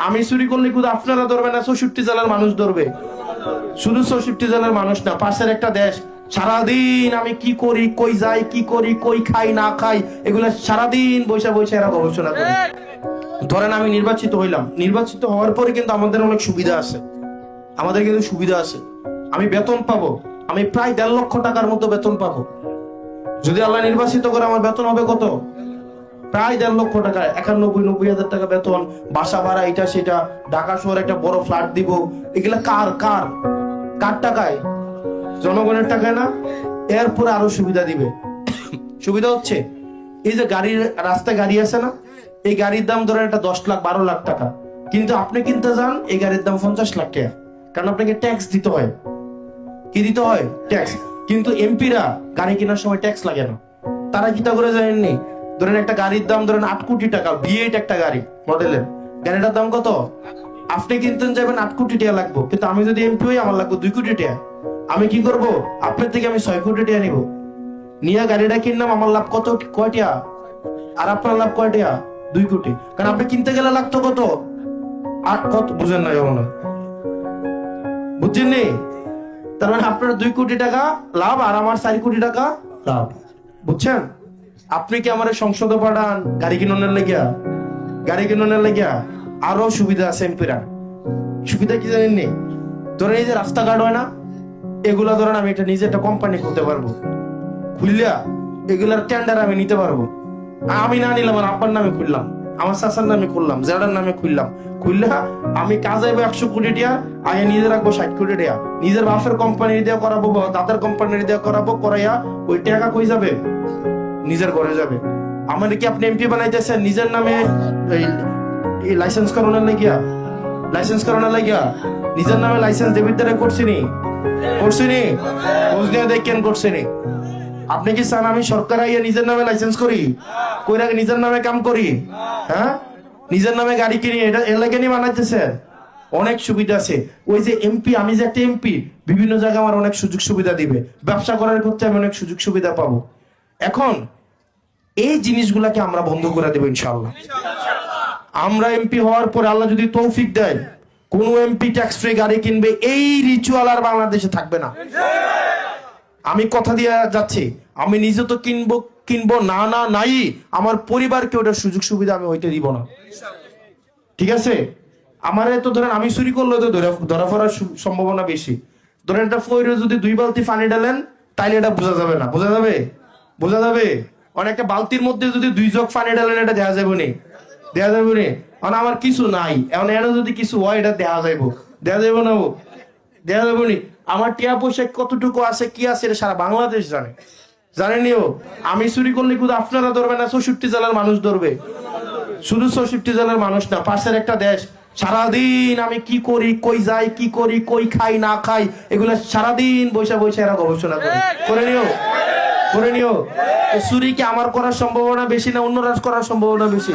আমি চুরি করলে শুধু আপনারা ধরবে না, 64 জেলার মানুষ ধরবে। শুধু 64 জেলার মানুষ না, পাশের একটা দেশ। সারাদিন আমি কি করি, কই যাই, কি করি, কই খাই না খাই, এগুলো সারাদিন বৈশা বৈশা এরা গবেষণা করে। ধরেন আমি নির্বাচিত হইলাম, নির্বাচিত হওয়ার পরে কিন্তু আমাদের অনেক সুবিধা আছে, আমাদের কিন্তু সুবিধা আছে। আমি বেতন পাবো, আমি প্রায় 1.5 লক্ষ টাকার মতো বেতন পাবো। যদি আল্লাহ নির্বাচিত করে আমার বেতন হবে কত? প্রায় 1.5 লক্ষ টাকা, 91-90 হাজার টাকা বেতন, বাসা ভাড়া, এটা সেটা, ঢাকা শহরে একটা বড় ফ্ল্যাট দিব। এগুলা কার কার কার টাকায়? জনগণের টাকায় না? এরপরে আরো সুবিধা দিবে। সুবিধা হচ্ছে এই যে গাড়ির, রাস্তায় গাড়ি আছে না, এই গাড়ির দাম ধরেন এটা 10 লাখ 12 লাখ টাকা, কিন্তু আপনি কিনতে যান এই গাড়ির দাম 50 লাখ টাকা, কারণ আপনাকে ট্যাক্স দিতে হয়। কি দিতে হয়? ট্যাক্স। কিন্তু এমপিরা গাড়ি কেনার সময় ট্যাক্স লাগে না। তারা কিটা করে জানেননি? ধরেন একটা গাড়ির দাম ধরেন 8 কোটি টাকা, V8 একটা গাড়ি মডেলের, গাড়িটার দাম কত? আপনি কিনতে যাবেন 8 কোটি টাকা লাগবে, কিন্তু আমি যদি এমপি হই আমার লাগবে 2 কোটি টাকা। আমি কি করব? আপনার থেকে আমি 6 কোটি টাকা নিব, নিয়ে গাড়িটা কিনলাম, আমার লাভ কত? কয় টাকা? আর আপনার লাভ কয় টাকা? 2 কোটি। কারণ আপনি কিনতে গেলে লাগতো কত? 8 কত বুঝেন না? যেমন বুঝছেন নি? তার মানে আপনার 2 কোটি টাকা লাভ আর আমার 4 কোটি টাকা লাভ। বুঝছেন? আপনি কি আমার সংসদে পাঠান গাড়ি কিনানোর লেগিয়া? গাড়ি কিনানোর লেগিয়া আরো সুবিধা আছে এমপিরা। সুবিধা কি জানেননি? ধরেন এই যে রাস্তাঘাট হয় না, এগুলা ধরেন আমি এটা নিজে একটা কোম্পানি খুলতে পারবো, খুললা এগুলার টেন্ডার আমি নিতে পারবো। আমি না নিলাম, আমার আব্বার নামে খুললাম, আমার চাচার নামে খুললাম, জেডার নামে খুললাম, খুললা আমি কাজ আইবো 100 কোটি টাকা, আগে নিজে রাখবো 60 কোটি টাকা, নিজের বাপের কোম্পানি দিয়ে করাবো, দাদার কোম্পানি দিয়ে করাবো, করাইয়া ওই টাকা কই যাবে? নিজের ঘরে যাবে। আমার কি আপনি এমপি বানাইতেছেন নিজের নামে লাইসেন্স করানোর লাগিয়া? লাইসেন্স করানোর লাগিয়া নিজের নামে লাইসেন্স দেবিদ্দারে করছিনি? করছিনি? খোঁজ নিয়ে দেখেন করছিনি? আপনি কি চান আমি সরকার আইয়া নিজের নামে লাইসেন্স করি, কইরা নিজের নামে কাম করি? হ্যাঁ, নিজের নামে গাড়ি কিনি, এটা এর লাগে নি বানাইতেছেন? অনেক সুবিধা আছে। ওই যে এমপি, আমি যে একটা এমপি, বিভিন্ন জায়গায় আমার অনেক সুযোগ সুবিধা দিবে, ব্যবসা করার ক্ষেত্রে আমি অনেক সুযোগ সুবিধা পাবো। এখন এই জিনিসগুলাকে আমরা বন্ধ করে দেবো ইনশাআল্লাহ। আমরা এমপি হওয়ার পরে আল্লাহ যদি তৌফিক দেয়, কোন এমপি ট্যাক্স ফ্রি গাড়ি কিনবে, এই রিচুয়াল আর বাংলাদেশে থাকবে না। আমি কথা দিয়ে যাচ্ছি, আমি নিজে তো কিনবো না, না নাই, আমার পরিবারকে ওটার সুযোগ সুবিধা আমি হইতে দিব না। ঠিক আছে? আমারে তো ধরেন আমি চুরি করলে তো ধরা পড়ার সম্ভাবনা বেশি। ধরেন এটা ফয়রে যদি 2 বালতি পানি ঢালেন, তাইলে এটা বোঝা যাবে না? বোঝা যাবে? বোঝা যাবে? অনেকটা বালতির মধ্যে যদি 2 জগ পানি ঢালেন, এটা দেখা যাবে নি? দেখা যাবে নি? কারণ আমার কিছু নাই, এখন এটা যদি কিছু হয় এটা দেখা যাইবো? দেখা যাবে না? দেখা যাবে নি? আমার টিয়া পয়সা কতটুকু আছে, কি আছে, এটা সারা বাংলাদেশ জানে। জানেনিও? আমি চুরি করলে শুধু আপনারা ধরবে না, 64 জেলার মানুষ ধরবে। শুধু 64 জেলার মানুষ না, পাশের একটা দেশ। সারাদিন আমি কি করি, কই যাই, কি করি, কই খাই না খাই, এগুলো সারাদিন বৈশা বৈশা এরা গবেষণা করে। করে নিও, করে নিও। চুরি কি আমার করার সম্ভাবনা বেশি না অন্যরা করার সম্ভাবনা বেশি?